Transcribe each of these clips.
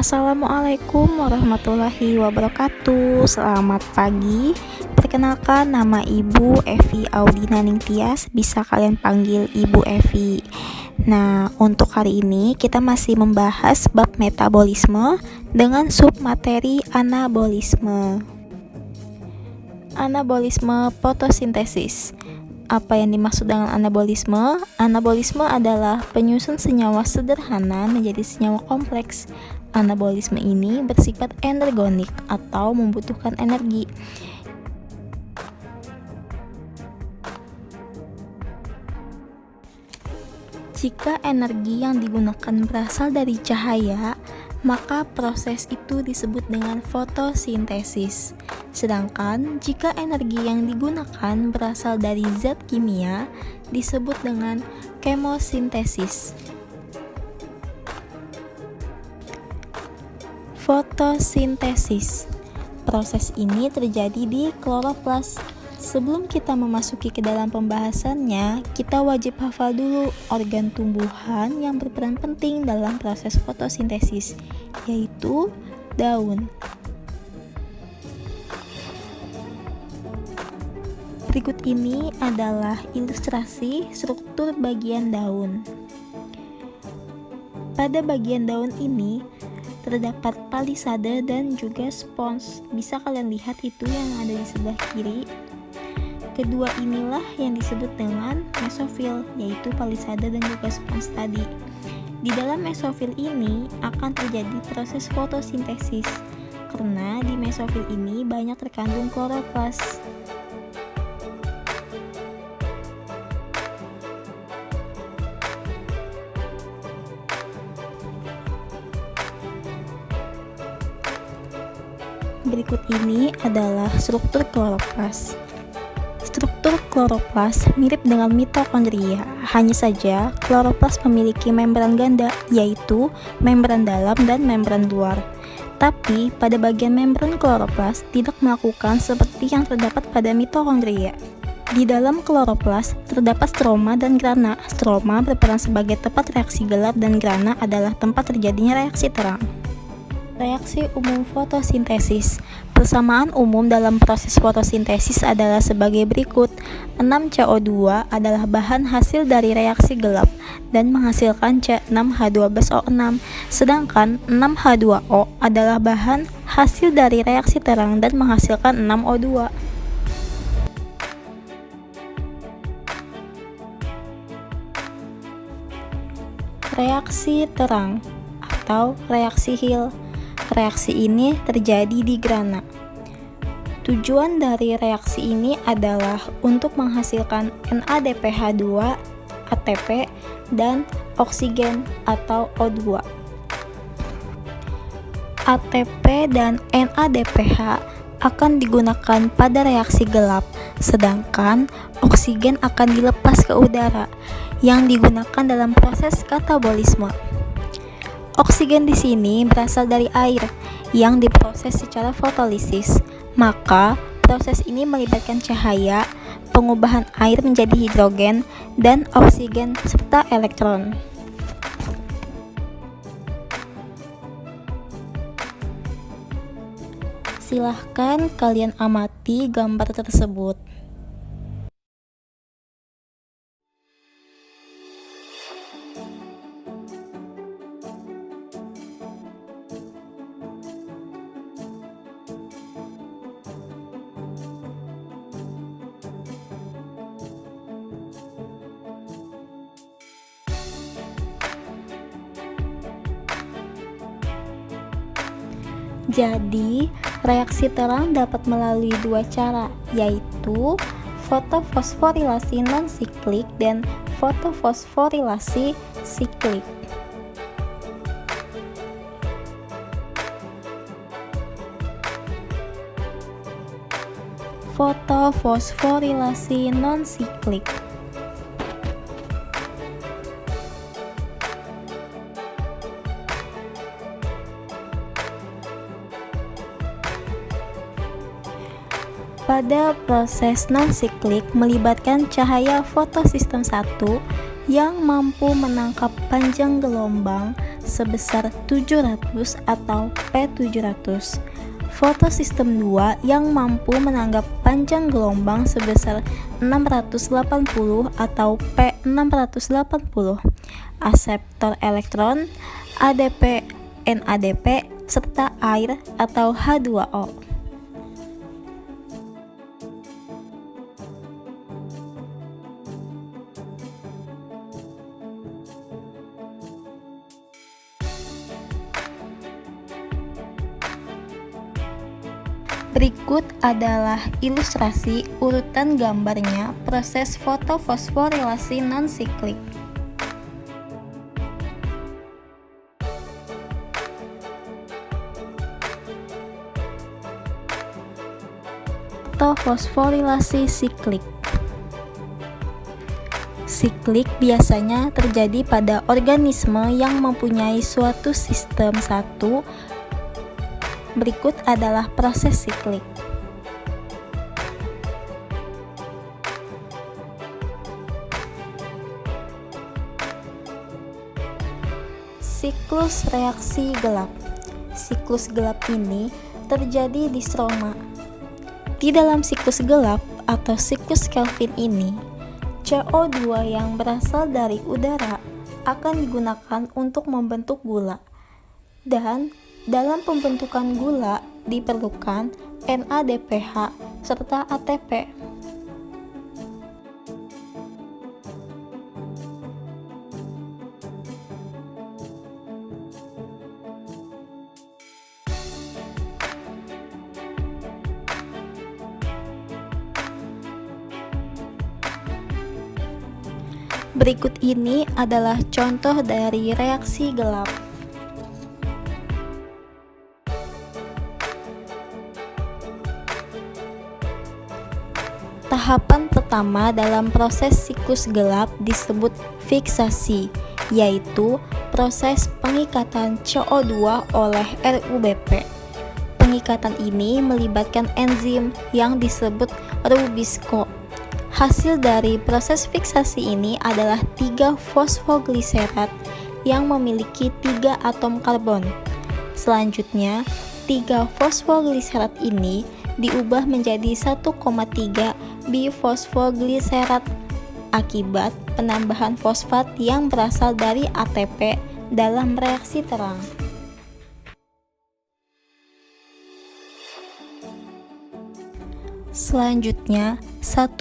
Assalamualaikum warahmatullahi wabarakatuh. Selamat pagi. Perkenalkan, nama Ibu Evi Audina Ningtyas. Bisa kalian panggil Ibu Evi. Nah, untuk hari ini kita masih membahas bab metabolisme dengan submateri anabolisme. Anabolisme fotosintesis. Apa yang dimaksud dengan anabolisme? Anabolisme adalah penyusun senyawa sederhana menjadi senyawa kompleks. Anabolisme ini bersifat energonik atau membutuhkan energi. Jika energi yang digunakan berasal dari cahaya, maka proses itu disebut dengan fotosintesis. Sedangkan jika energi yang digunakan berasal dari zat kimia, disebut dengan kemosintesis. Fotosintesis. Proses ini terjadi di kloroplas. Sebelum kita memasuki ke dalam pembahasannya, kita wajib hafal dulu organ tumbuhan yang berperan penting dalam proses fotosintesis, yaitu daun. Berikut ini adalah ilustrasi struktur bagian daun. Pada bagian daun ini terdapat palisade dan juga spons. Bisa kalian lihat itu yang ada di sebelah kiri. Kedua inilah yang disebut dengan mesofil, yaitu palisade dan juga spons tadi. Di dalam mesofil ini akan terjadi proses fotosintesis, karena di mesofil ini banyak terkandung kloroplas. Berikut ini adalah struktur kloroplas. Struktur kloroplas mirip dengan mitokondria, hanya saja kloroplas memiliki membran ganda, yaitu membran dalam dan membran luar. Tapi pada bagian membran kloroplas tidak melakukan seperti yang terdapat pada mitokondria. Di dalam kloroplas terdapat stroma dan grana. Stroma berperan sebagai tempat reaksi gelap dan grana adalah tempat terjadinya reaksi terang. Reaksi umum fotosintesis. Persamaan umum dalam proses fotosintesis adalah sebagai berikut. 6CO2 adalah bahan hasil dari reaksi gelap dan menghasilkan C6H12O6, sedangkan 6H2O adalah bahan hasil dari reaksi terang dan menghasilkan 6O2. Reaksi terang atau reaksi Hill. Reaksi ini terjadi di grana. Tujuan dari reaksi ini adalah untuk menghasilkan NADPH2, ATP, dan oksigen atau O2. ATP dan NADPH akan digunakan pada reaksi gelap, sedangkan oksigen akan dilepas ke udara yang digunakan dalam proses katabolisme. Oksigen di sini berasal dari air yang diproses secara fotolisis. Maka, proses ini melibatkan cahaya, pengubahan air menjadi hidrogen, dan oksigen serta elektron. Silahkan kalian amati gambar tersebut. Jadi, reaksi terang dapat melalui dua cara, yaitu fotofosforilasi non-siklik dan fotofosforilasi siklik. Fotofosforilasi non-siklik. Pada proses non-siklik melibatkan cahaya fotosistem 1 yang mampu menangkap panjang gelombang sebesar 700 atau P700. Fotosistem 2 yang mampu menanggap panjang gelombang sebesar 680 atau P680. Aseptor elektron, ADP, NADP, serta air atau H2O. Berikut adalah ilustrasi urutan gambarnya proses fotofosforilasi non-siklik. Fosforilasi siklik. Siklik biasanya terjadi pada organisme yang mempunyai suatu sistem satu. Berikut adalah proses siklik. Siklus reaksi gelap. Siklus gelap ini terjadi di stroma. Di dalam siklus gelap atau siklus Kelvin ini, CO2 yang berasal dari udara akan digunakan untuk membentuk gula. Dan dalam pembentukan gula diperlukan NADPH serta ATP. Berikut ini adalah contoh dari reaksi gelap. Tahapan pertama dalam proses siklus gelap disebut fiksasi, yaitu proses pengikatan CO2 oleh RuBP. Pengikatan ini melibatkan enzim yang disebut rubisco. Hasil dari proses fiksasi ini adalah 3 fosfogliserat yang memiliki 3 atom karbon. Selanjutnya, 3 fosfogliserat ini diubah menjadi 1,3 bifosfogliserat akibat penambahan fosfat yang berasal dari ATP dalam reaksi terang. Selanjutnya, 1,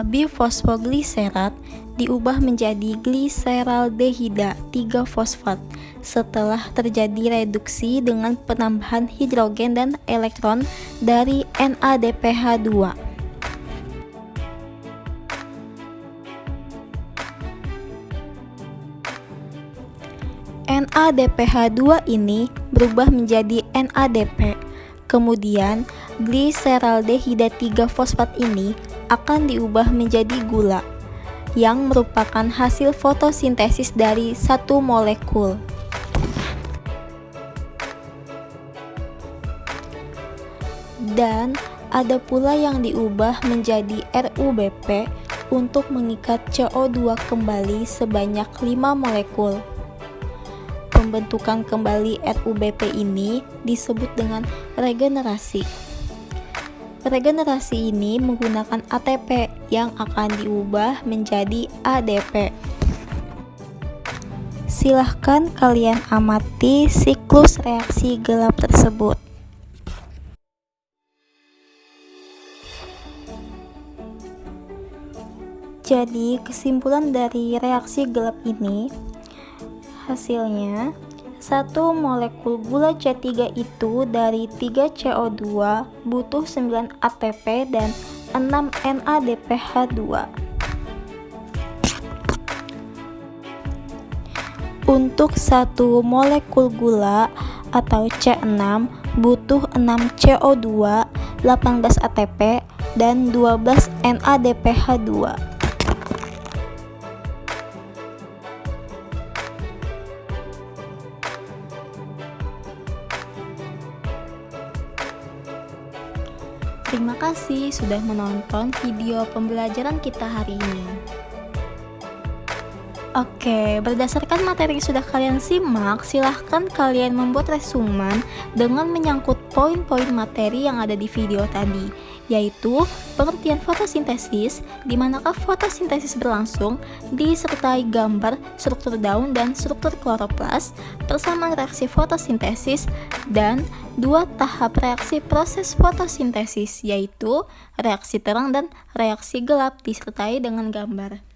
bifosfogliserat diubah menjadi gliseraldehida 3-fosfat setelah terjadi reduksi dengan penambahan hidrogen dan elektron dari NADPH2. NADPH2 ini berubah menjadi NADP. Kemudian, gliseraldehida 3-fosfat ini akan diubah menjadi gula, yang merupakan hasil fotosintesis dari satu molekul. Dan ada pula yang diubah menjadi RuBP untuk mengikat CO2 kembali sebanyak 5 molekul. Pembentukan kembali RuBP ini disebut dengan regenerasi. Regenerasi ini menggunakan ATP yang akan diubah menjadi ADP. Silahkan kalian amati siklus reaksi gelap tersebut. Jadi, kesimpulan dari reaksi gelap ini, hasilnya 1 molekul gula C3 itu dari 3 CO2 butuh 9 ATP dan 6 NADPH2. Untuk 1 molekul gula atau C6 butuh 6 CO2, 18 ATP dan 12 NADPH2. Terima kasih sudah menonton video pembelajaran kita hari ini. Oke, berdasarkan materi yang sudah kalian simak, silahkan kalian membuat resumen dengan menyangkut poin-poin materi yang ada di video tadi, yaitu pengertian fotosintesis, di manakah fotosintesis berlangsung, disertai gambar struktur daun dan struktur kloroplas, persamaan reaksi fotosintesis, dan 2 tahap reaksi proses fotosintesis, yaitu reaksi terang dan reaksi gelap, disertai dengan gambar.